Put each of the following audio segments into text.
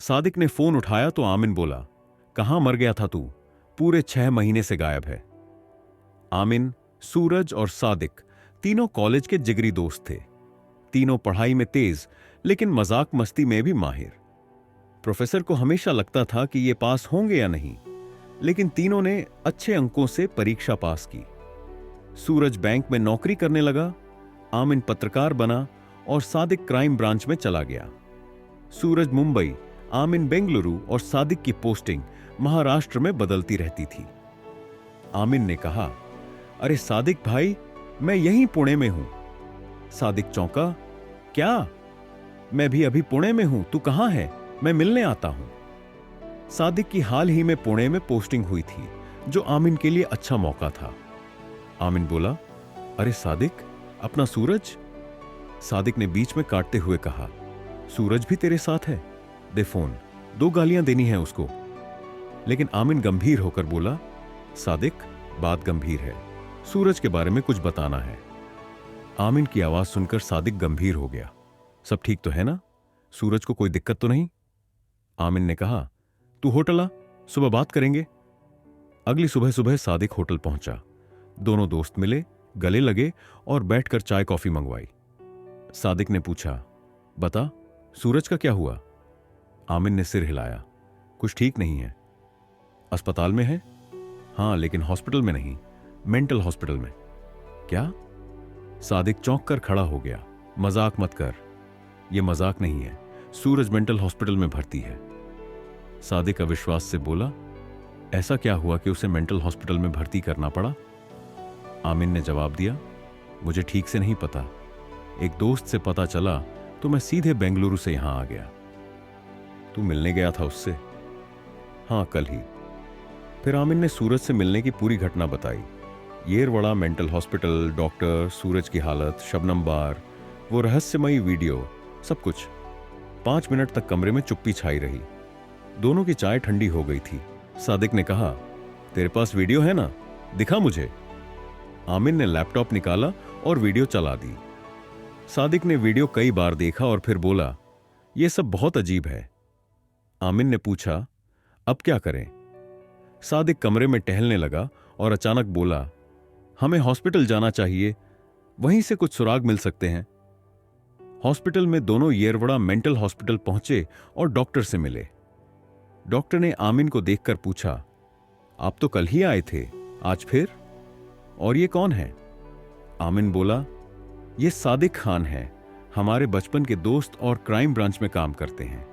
सादिक ने फोन उठाया तो आमिन बोला, कहां मर गया था तू? पूरे 6 महीने से गायब है। आमिन, सूरज और सादिक तीनों कॉलेज के जिगरी दोस्त थे। तीनों पढ़ाई में तेज, लेकिन मजाक मस्ती में भी माहिर। प्रोफेसर को हमेशा लगता था कि ये पास होंगे या नहीं, लेकिन तीनों ने अच्छे अंकों से परीक्षा पास की। सूरज बैंक में नौकरी करने लगा, आमिन पत्रकार बना और सादिक क्राइम ब्रांच में चला गया। सूरज मुंबई, आमिन बेंगलुरु और सादिक की पोस्टिंग महाराष्ट्र में बदलती रहती थी। आमिन ने कहा, अरे सादिक भाई, मैं यहीं पुणे में हूं। सादिक चौंका, क्या? मैं भी अभी पुणे में हूं, तू कहां है? मैं मिलने आता हूं। सादिक की हाल ही में पुणे में पोस्टिंग हुई थी, जो आमिन के लिए अच्छा मौका था। आमिन बोला, अरे सादिक, अपना सूरज? सादिक ने बीच में काटते हुए कहा, सूरज भी तेरे साथ है? दे फोन, 2 गालियां देनी है उसको। लेकिन आमिन गंभीर होकर बोला, सादिक, बात गंभीर है, सूरज के बारे में कुछ बताना है। आमिन की आवाज सुनकर सादिक गंभीर हो गया। सब ठीक तो है ना? सूरज को कोई दिक्कत तो नहीं? आमिन ने कहा, तू होटल आ, सुबह बात करेंगे। अगली सुबह सुबह सादिक होटल पहुंचा। दोनों दोस्त मिले, गले लगे और बैठकर चाय कॉफी मंगवाई। सादिक ने पूछा, बता, सूरज का क्या हुआ? आमिन ने सिर हिलाया, कुछ ठीक नहीं है। अस्पताल में है? हां, लेकिन हॉस्पिटल में नहीं, मेंटल हॉस्पिटल में। क्या? सादिक चौंक कर खड़ा हो गया। मजाक मत कर। यह मजाक नहीं है, सूरज मेंटल हॉस्पिटल में भर्ती है। सादिक अविश्वास से बोला, ऐसा क्या हुआ कि उसे मेंटल हॉस्पिटल में भर्ती करना पड़ा? आमिन ने जवाब दिया, मुझे ठीक से नहीं पता। एक दोस्त से पता चला तो मैं सीधे बेंगलुरु से यहां आ गया। तू मिलने गया था उससे? हां, कल ही। फिर आमिन ने सूरज से मिलने की पूरी घटना बताई। येरवड़ा मेंटल हॉस्पिटल, डॉक्टर, सूरज की हालत, शबनम बार, वो रहस्यमयी वीडियो, सब कुछ। 5 मिनट तक कमरे में चुप्पी छाई रही। दोनों की चाय ठंडी हो गई थी। सादिक ने कहा, तेरे पास वीडियो है ना, दिखा मुझे। आमिन ने लैपटॉप निकाला और वीडियो चला दी। सादिक ने वीडियो कई बार देखा और फिर बोला, यह सब बहुत अजीब है। आमिन ने पूछा, अब क्या करें? सादिक कमरे में टहलने लगा और अचानक बोला, हमें हॉस्पिटल जाना चाहिए, वहीं से कुछ सुराग मिल सकते हैं। हॉस्पिटल में दोनों येरवड़ा मेंटल हॉस्पिटल पहुंचे और डॉक्टर से मिले। डॉक्टर ने आमिन को देखकर पूछा, आप तो कल ही आए थे, आज फिर? और ये कौन है? आमिन बोला, ये सादिक खान है, हमारे बचपन के दोस्त और क्राइम ब्रांच में काम करते हैं।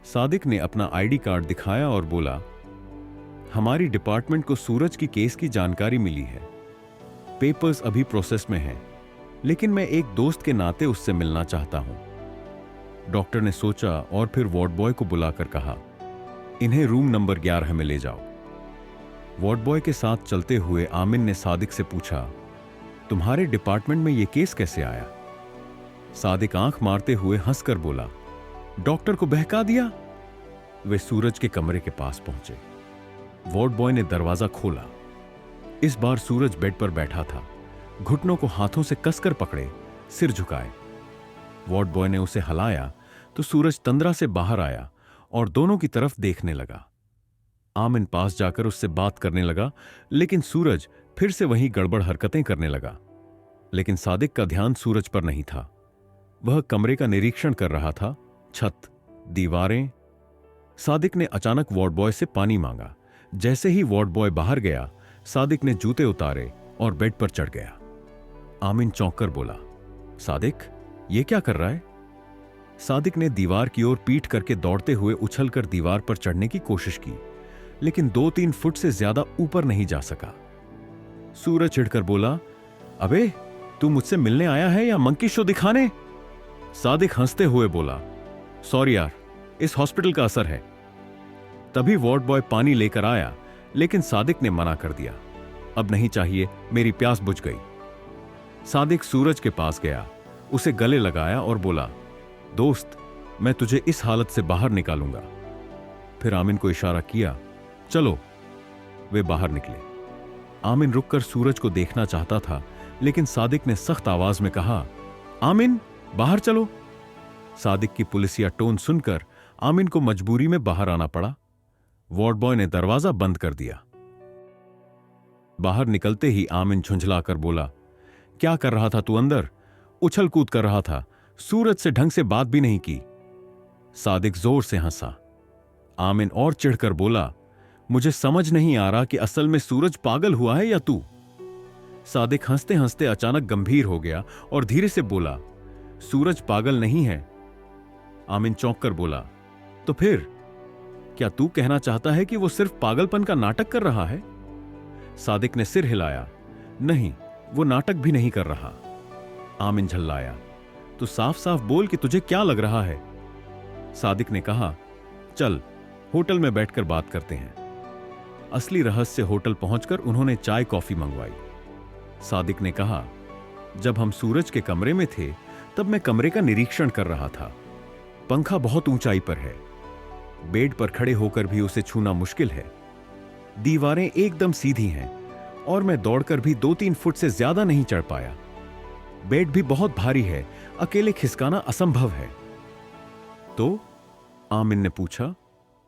सादिक ने अपना आईडी कार्ड दिखाया और बोला, हमारी डिपार्टमेंट को सूरज की केस की जानकारी मिली है। पेपर्स अभी प्रोसेस में हैं, लेकिन मैं एक दोस्त के नाते उससे मिलना चाहता हूं। डॉक्टर ने सोचा और फिर वार्ड बॉय को बुलाकर कहा, इन्हें रूम नंबर 11 में ले जाओ। वार्ड बॉय के साथ चलते हुए आमिन ने सादिक से पूछा, तुम्हारे डिपार्टमेंट में यह केस कैसे आया? सादिक आंख मारते हुए हंसकर बोला, डॉक्टर को बहका दिया। वे सूरज के कमरे के पास पहुंचे। वार्ड बॉय ने दरवाजा खोला। इस बार सूरज बेड पर बैठा था, घुटनों को हाथों से कसकर पकड़े, सिर झुकाए। वार्ड बॉय ने उसे हलाया तो सूरज तंद्रा से बाहर आया और दोनों की तरफ देखने लगा। आमिन पास जाकर उससे बात करने लगा, लेकिन सूरज फिर से वही गड़बड़ हरकतें करने लगा। लेकिन सादिक का ध्यान सूरज पर नहीं था। वह कमरे का निरीक्षण कर रहा था, छत, दीवारें। सादिक ने अचानक वार्ड बॉय से पानी मांगा। जैसे ही वार्ड बॉय बाहर गया, सादिक ने जूते उतारे और बेड पर चढ़ गया। आमिन चौंककर बोला, सादिक, ये क्या कर रहा है? सादिक ने दीवार की ओर पीठ करके दौड़ते हुए उछलकर दीवार पर चढ़ने की कोशिश की, लेकिन 2-3 फुट से ज्यादा ऊपर नहीं जा सका। सूरज चिढ़कर बोला, अबे, तू मुझसे मिलने आया है या मंकी शो दिखाने? सादिक हंसते हुए बोला, सॉरी यार, इस हॉस्पिटल का असर है। तभी वार्ड बॉय पानी लेकर आया, लेकिन सादिक ने मना कर दिया, अब नहीं चाहिए, मेरी प्यास बुझ गई। सादिक सूरज के पास गया, उसे गले लगाया और बोला, दोस्त, मैं तुझे इस हालत से बाहर निकालूंगा। फिर आमिन को इशारा किया, चलो। वे बाहर निकले। आमिन रुककर सूरज को देखना चाहता था, लेकिन सादिक ने सख्त आवाज में कहा, आमिन, बाहर चलो। सादिक की पुलिसिया टोन सुनकर आमिन को मजबूरी में बाहर आना पड़ा। वार्ड बॉय ने दरवाजा बंद कर दिया। बाहर निकलते ही आमिन झुंझलाकर बोला, क्या कर रहा था तू अंदर? उछल कूद कर रहा था, सूरज से ढंग से बात भी नहीं की। सादिक जोर से हंसा। आमिन और चिढ़कर बोला, मुझे समझ नहीं आ रहा कि असल में सूरज पागल हुआ है या तू। सादिक हंसते हंसते अचानक गंभीर हो गया और धीरे से बोला, सूरज पागल नहीं है। आमिन चौंक कर बोला, तो फिर क्या तू कहना चाहता है कि वो सिर्फ पागलपन का नाटक कर रहा है? सादिक ने सिर हिलाया, नहीं, वो नाटक भी नहीं कर रहा। आमिन झल्लाया, तू साफ साफ बोल कि तुझे क्या लग रहा है। सादिक ने कहा, चल होटल में बैठकर बात करते हैं। असली रहस्य होटल पहुंचकर उन्होंने चाय कॉफी मंगवाई। सादिक ने कहा, जब हम सूरज के कमरे में थे तब मैं कमरे का निरीक्षण कर रहा था। पंखा बहुत ऊंचाई पर है, बेड पर खड़े होकर भी उसे छूना मुश्किल है। दीवारें एकदम सीधी हैं और मैं दौड़कर भी 2-3 फुट से ज्यादा नहीं चढ़ पाया। बेड भी बहुत भारी है, अकेले खिसकाना असंभव है। तो आमिन ने पूछा,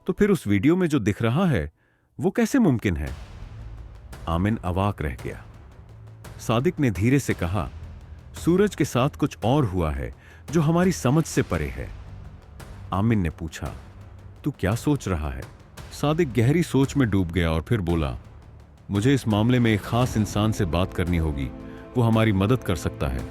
तो फिर उस वीडियो में जो दिख रहा है वो कैसे मुमकिन है? आमिन अवाक रह गया। सादिक ने धीरे से कहा, सूरज के साथ कुछ और हुआ है जो हमारी समझ से परे है। आमिन ने पूछा, तू क्या सोच रहा है? सादिक गहरी सोच में डूब गया और फिर बोला, मुझे इस मामले में एक खास इंसान से बात करनी होगी, वो हमारी मदद कर सकता है।